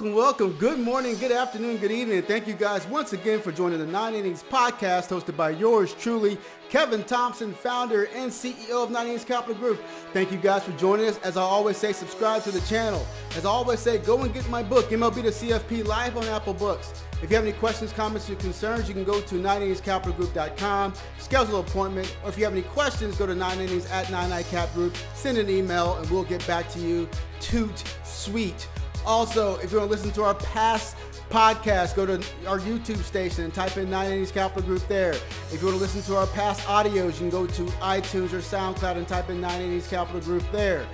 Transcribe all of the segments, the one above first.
welcome. Good morning, good afternoon, good evening. Thank you guys once again for joining the 9 Innings podcast hosted by yours truly, Kevin Thompson, founder and CEO of 9 Innings Capital Group. Thank you guys for joining us. As I always say, subscribe to the channel. As I always say, go and get my book, MLB to CFP, live on Apple Books. If you have any questions, comments, or concerns, you can go to 9inningscapitalgroup.com, schedule an appointment, or if you have any questions, go to 9innings at 9iCapGroup, send an email, and we'll get back to you. Toot sweet. Also, if you want to listen to our past podcasts, go to our YouTube station and type in 9 Innings Capital Group there. If you want to listen to our past audios, you can go to iTunes or SoundCloud and type in 9 Innings Capital Group there.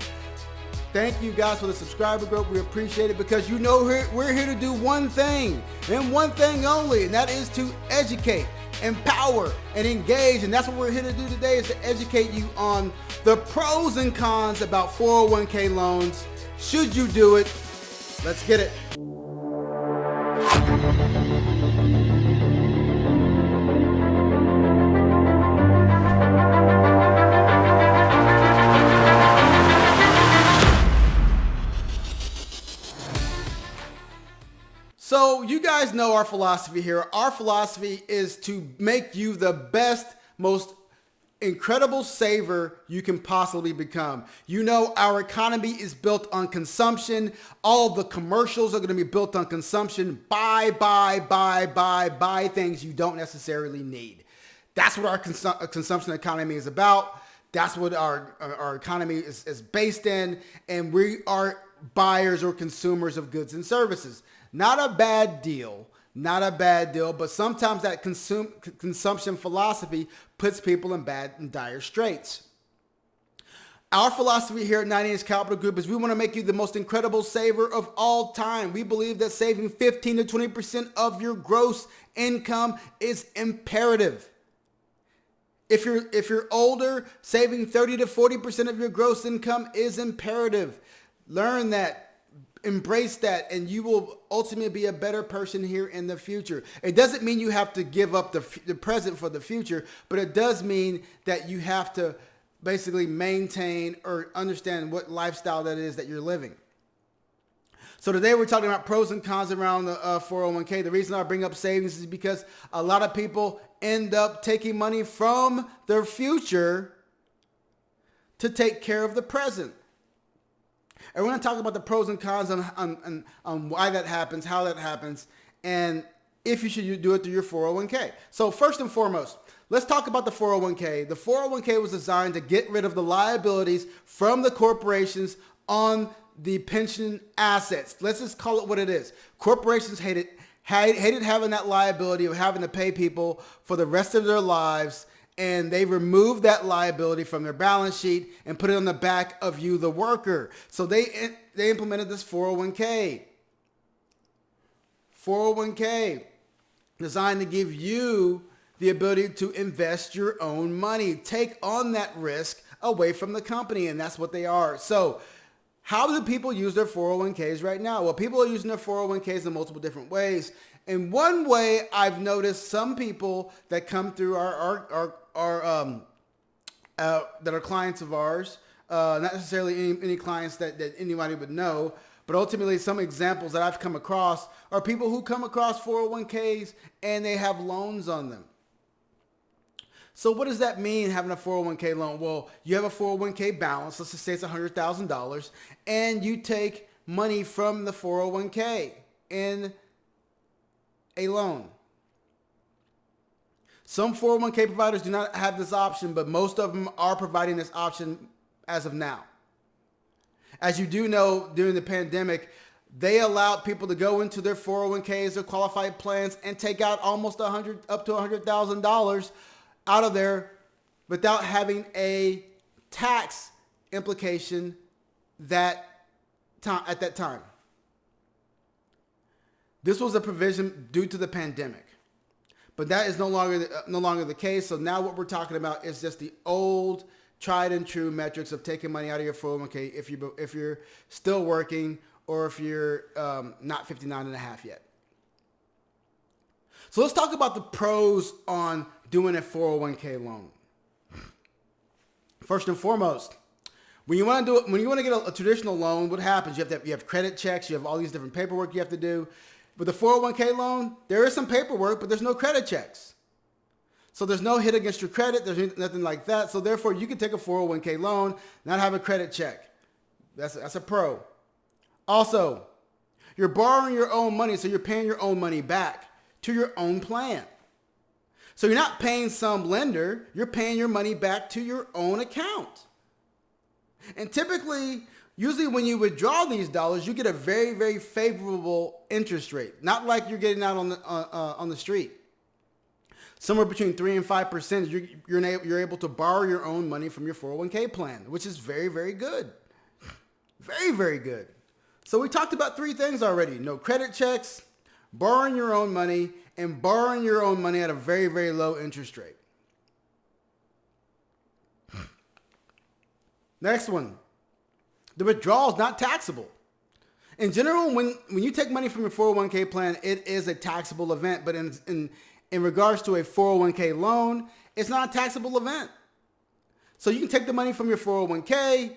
Thank you guys for the subscriber group. We appreciate it because you know we're here to do one thing and one thing only, and that is to educate, empower, and engage. And that's what we're here to do today, is to educate you on the pros and cons about 401k loans. Should you do it? Let's get it. So you guys know our philosophy here. Our philosophy is to make you the best, most incredible saver you can possibly become. You know, our economy is built on consumption. All of the commercials are going to be built on consumption. Buy things you don't necessarily need. That's what our consumption economy is about. That's what our economy is based in. And we are buyers or consumers of goods and services. Not a bad deal. But sometimes that consumption philosophy puts people in dire straits. Our philosophy here at 9 Innings Capital Group is we want to make you the most incredible saver of all time. We believe that saving 15 to 20% of your gross income is imperative. If you're older, saving 30 to 40% of your gross income is imperative. Learn that. Embrace that, and you will ultimately be a better person here in the future. It doesn't mean you have to give up the present for the future, but it does mean that you have to basically maintain or understand what lifestyle that is that you're living. So today we're talking about pros and cons around the 401k. The reason I bring up savings is because a lot of people end up taking money from their future to take care of the present. And we're going to talk about the pros and cons on why that happens, how that happens, and if you should do it through your 401k. So first and foremost, let's talk about the 401k. The 401k was designed to get rid of the liabilities from the corporations on the pension assets. Let's just call it what it is. Corporations hated having that liability of having to pay people for the rest of their lives. And they removed that liability from their balance sheet and put it on the back of you, the worker. So they implemented this 401k. 401k designed to give you the ability to invest your own money. Take on that risk away from the company, and that's what they are. So how do people use their 401ks right now? Well, people are using their 401ks in multiple different ways. And one way I've noticed some people that come through that are clients of ours, not necessarily any clients that anybody would know, but ultimately some examples that I've come across are people who come across 401ks and they have loans on them. So what does that mean, having a 401k loan? Well, you have a 401k balance, let's just say it's $100,000, and you take money from the 401k in a loan. Some 401k providers do not have this option, but most of them are providing this option as of now. As you do know, during the pandemic, they allowed people to go into their 401ks or qualified plans and take out almost up to $100,000 out of there without having a tax implication at that time. This was a provision due to the pandemic. But that is no longer the case. So now what we're talking about is just the old tried and true metrics of taking money out of your 401k if you're still working or if you're not 59 and a half yet. So let's talk about the pros on doing a 401k loan. First and foremost, When you want to get a traditional loan, what happens? You have credit checks. You have all these different paperwork you have to do. With a 401k loan, there is some paperwork, but there's no credit checks. So there's no hit against your credit. There's nothing like that. So therefore, you can take a 401k loan, not have a credit check. That's a pro. Also, you're borrowing your own money, so you're paying your own money back to your own plan. So you're not paying some lender. You're paying your money back to your own account. And typically, usually when you withdraw these dollars, you get a very, very favorable interest rate. Not like you're getting out on the street. Somewhere between 3 and 5%, you're able to borrow your own money from your 401k plan, which is very, very good. Very, very good. So we talked about 3 things already. No credit checks, borrowing your own money, and borrowing your own money at a very, very low interest rate. Next one. The withdrawal is not taxable. In general, when you take money from your 401k plan, it is a taxable event. But in regards to a 401k loan, it's not a taxable event. So you can take the money from your 401k,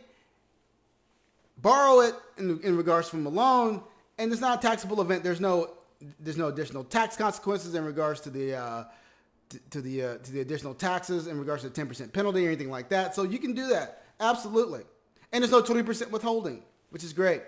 borrow it in regards from a loan, and it's not a taxable event. There's no additional tax consequences in regards to the additional taxes in regards to the 10% penalty or anything like that. So you can do that. Absolutely. And there's no 20% withholding, which is great.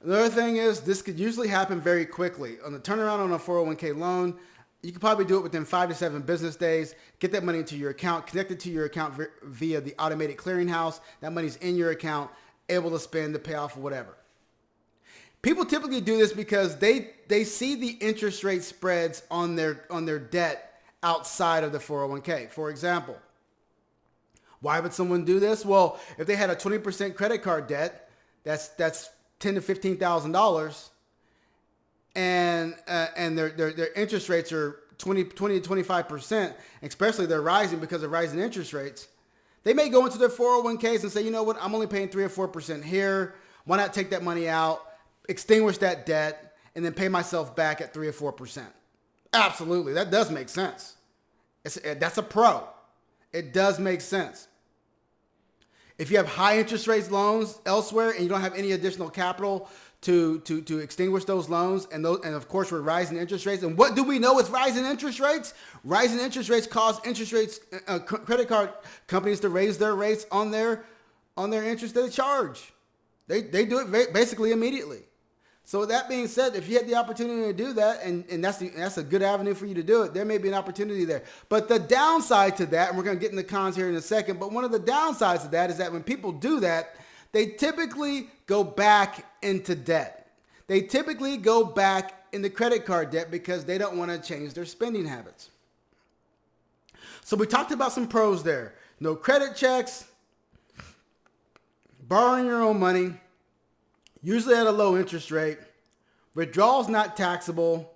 Another thing is this could usually happen very quickly. On the turnaround on a 401k loan, you could probably do it within 5 to 7 business days. Get that money into your account, connect it to your account via the automated clearinghouse. That money's in your account, able to spend, to pay off, or whatever. People typically do this because they see the interest rate spreads on their debt outside of the 401k. For example, why would someone do this? Well, if they had a 20% credit card debt, that's $10,000 to $15,000, and their interest rates are 20 to 25%, especially they're rising because of rising interest rates. They may go into their 401ks and say, you know what, I'm only paying 3 or 4% here. Why not take that money out, extinguish that debt, and then pay myself back at 3 or 4%? Absolutely, that does make sense. That's a pro. It does make sense. If you have high interest rates loans elsewhere and you don't have any additional capital to extinguish those loans, and of course we're rising interest rates. And what do we know with rising interest rates? Rising interest rates cause credit card companies to raise their rates on their interest they charge. They do it basically immediately. So with that being said, if you had the opportunity to do that, and that's a good avenue for you to do it, there may be an opportunity there. But the downside to that, and we're going to get in the cons here in a second, but one of the downsides of that is that when people do that, they typically go back into debt. They typically go back into credit card debt because they don't want to change their spending habits. So we talked about some pros there. No credit checks, borrowing your own money, usually at a low interest rate. Withdrawals not taxable.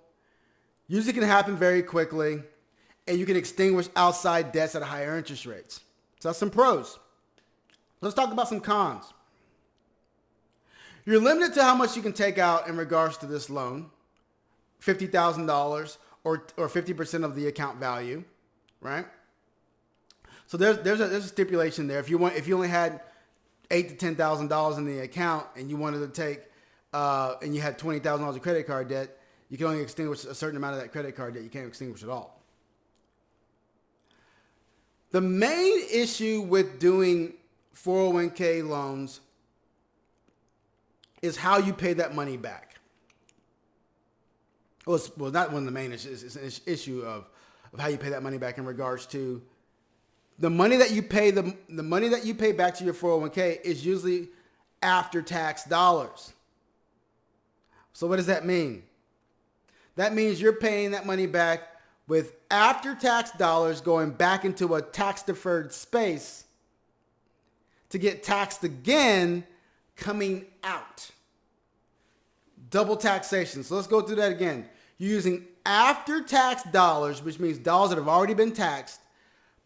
Usually can happen very quickly. And you can extinguish outside debts at higher interest rates. So that's some pros. Let's talk about some cons. You're limited to how much you can take out in regards to this loan. $50,000 or 50% of the account value, right? So there's a stipulation there. If you only had $8,000 to $10,000 in the account and you wanted to take, and you had $20,000 of credit card debt, you can only extinguish a certain amount of that credit card debt. You can't extinguish it all. The main issue with doing 401k loans is how you pay that money back. Well, not one of the main issues. It's an issue of how you pay that money back in regards to the money that you pay. The money that you pay back to your 401k is usually after-tax dollars. So what does that mean? That means you're paying that money back with after-tax dollars going back into a tax-deferred space to get taxed again coming out. Double taxation. So let's go through that again. You're using after-tax dollars, which means dollars that have already been taxed,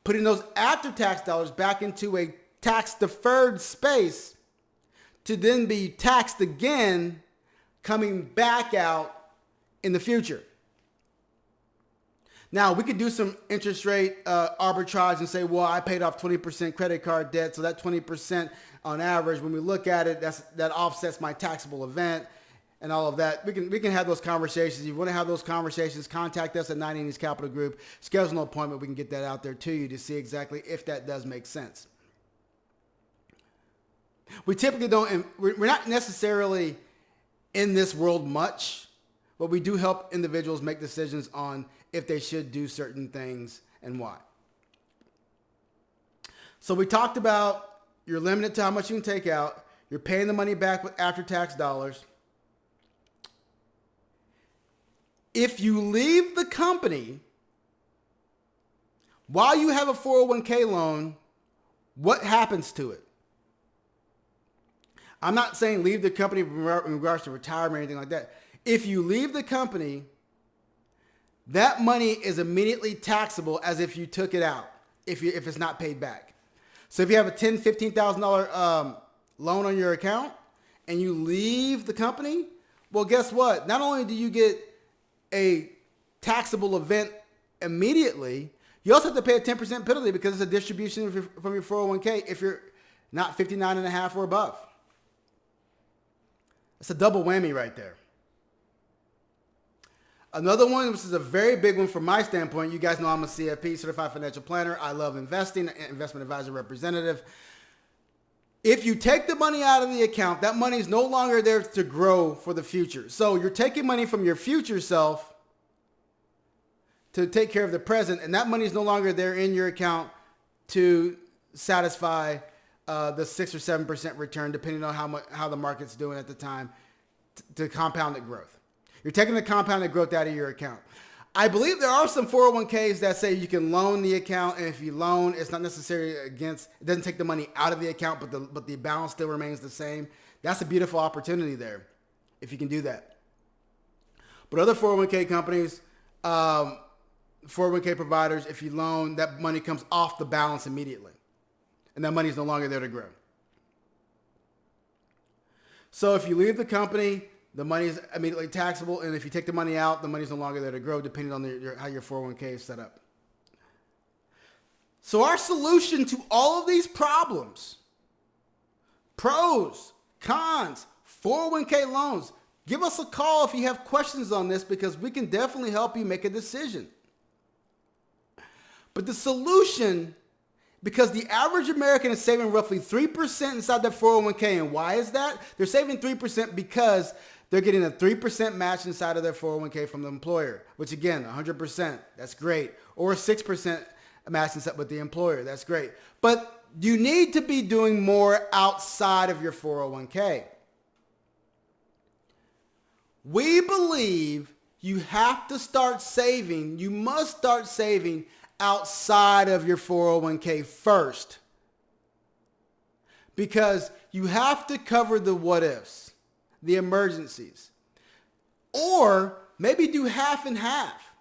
putting those after-tax dollars back into a tax-deferred space to then be taxed again coming back out in the future. Now, we could do some interest rate arbitrage and say, well, I paid off 20% credit card debt, so that 20% on average, when we look at it, that offsets my taxable event and all of that. We can have those conversations. If you want to have those conversations, contact us at 90 Capital Group. Schedule an appointment. We can get that out there to you to see exactly if that does make sense. We typically don't, we're not necessarily in this world much, but we do help individuals make decisions on if they should do certain things and why. So we talked about you're limited to how much you can take out. You're paying the money back with after-tax dollars. If you leave the company while you have a 401k loan, what happens to it? I'm not saying leave the company in regards to retirement or anything like that. If you leave the company, that money is immediately taxable as if you took it out, if it's not paid back. So if you have a $10,000, $15,000 loan on your account and you leave the company, well, guess what? Not only do you get a taxable event immediately, you also have to pay a 10% penalty because it's a distribution from your 401k if you're not 59.5 or above. It's a double whammy right there. Another one, which is a very big one from my standpoint, you guys know I'm a CFP, Certified Financial Planner. I love investing, investment advisor representative. If you take the money out of the account, that money is no longer there to grow for the future. So you're taking money from your future self to take care of the present, and that money is no longer there in your account to satisfy the 6 or 7% return, depending on how the market's doing at the time, to compounded growth. You're taking the compounded growth out of your account. I believe there are some 401ks that say you can loan the account, and if you loan, it's not necessarily it doesn't take the money out of the account, but the balance still remains the same. That's a beautiful opportunity there, if you can do that. But other 401k companies, 401k providers, if you loan, that money comes off the balance immediately, and that money is no longer there to grow. So if you leave the company, the money is immediately taxable, and if you take the money out, the money is no longer there to grow, depending on how your 401k is set up. So our solution to all of these problems, pros, cons, 401k loans, give us a call if you have questions on this, because we can definitely help you make a decision. But the solution, because the average American is saving roughly 3% inside their 401k. And why is that? They're saving 3% because they're getting a 3% match inside of their 401k from the employer, which again, 100%, that's great. Or a 6% match inside with the employer, that's great. But you need to be doing more outside of your 401k. We believe you have to start saving, you must start saving outside of your 401k first, because you have to cover the what ifs, the emergencies, or maybe do half and half.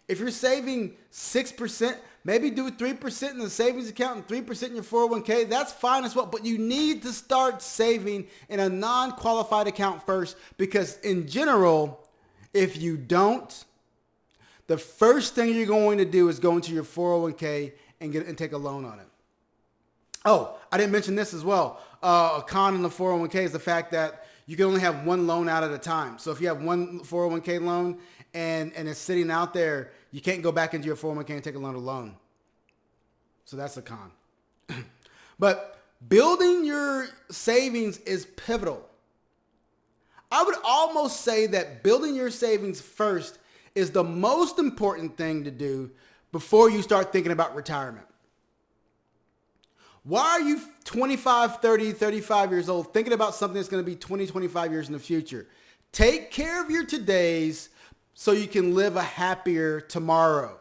If you're saving 6%, maybe do 3% in the savings account and 3% in your 401k. That's fine as well, but you need to start saving in a non-qualified account first, because in general, if you don't, the first thing you're going to do is go into your 401k and take a loan on it. Oh, I didn't mention this as well. A con in the 401k is the fact that you can only have one loan out at a time. So if you have one 401k loan and it's sitting out there, you can't go back into your 401k and take a loan alone. So that's a con. But building your savings is pivotal. I would almost say that building your savings first is the most important thing to do before you start thinking about retirement. Why are you 25, 30, 35 years old thinking about something that's going to be 20, 25 years in the future? Take care of your todays so you can live a happier tomorrow.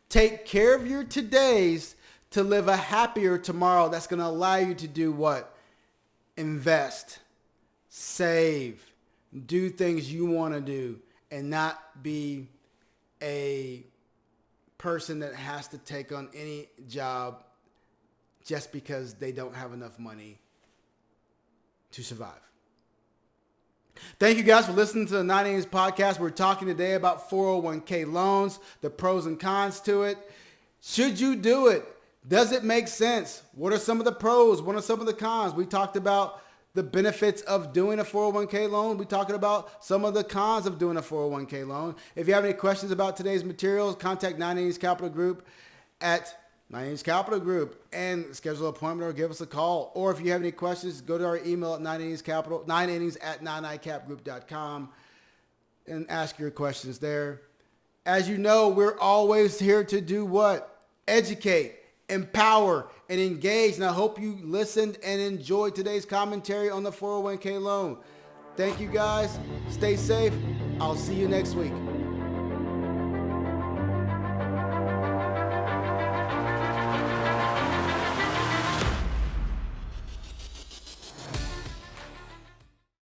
Take care of your todays to live a happier tomorrow. That's going to allow you to do what? Invest, save, do things you want to do, and not be a person that has to take on any job just because they don't have enough money to survive. Thank you guys for listening to the 980s podcast. We're talking today about 401k loans, the pros and cons to it. Should you do it? Does it make sense? What are some of the pros? What are some of the cons? We talked about the benefits of doing a 401k loan. We talked about some of the cons of doing a 401k loan. If you have any questions about today's materials, contact 980s Capital Group at 980s Capital Group and schedule an appointment or give us a call. Or if you have any questions, go to our email at 980s Capital, 980s at 99capgroup.com and ask your questions there. As you know, we're always here to do what? Educate, empower, and engage. And I hope you listened and enjoyed today's commentary on the 401k loan. Thank you guys. Stay safe. I'll see you next week.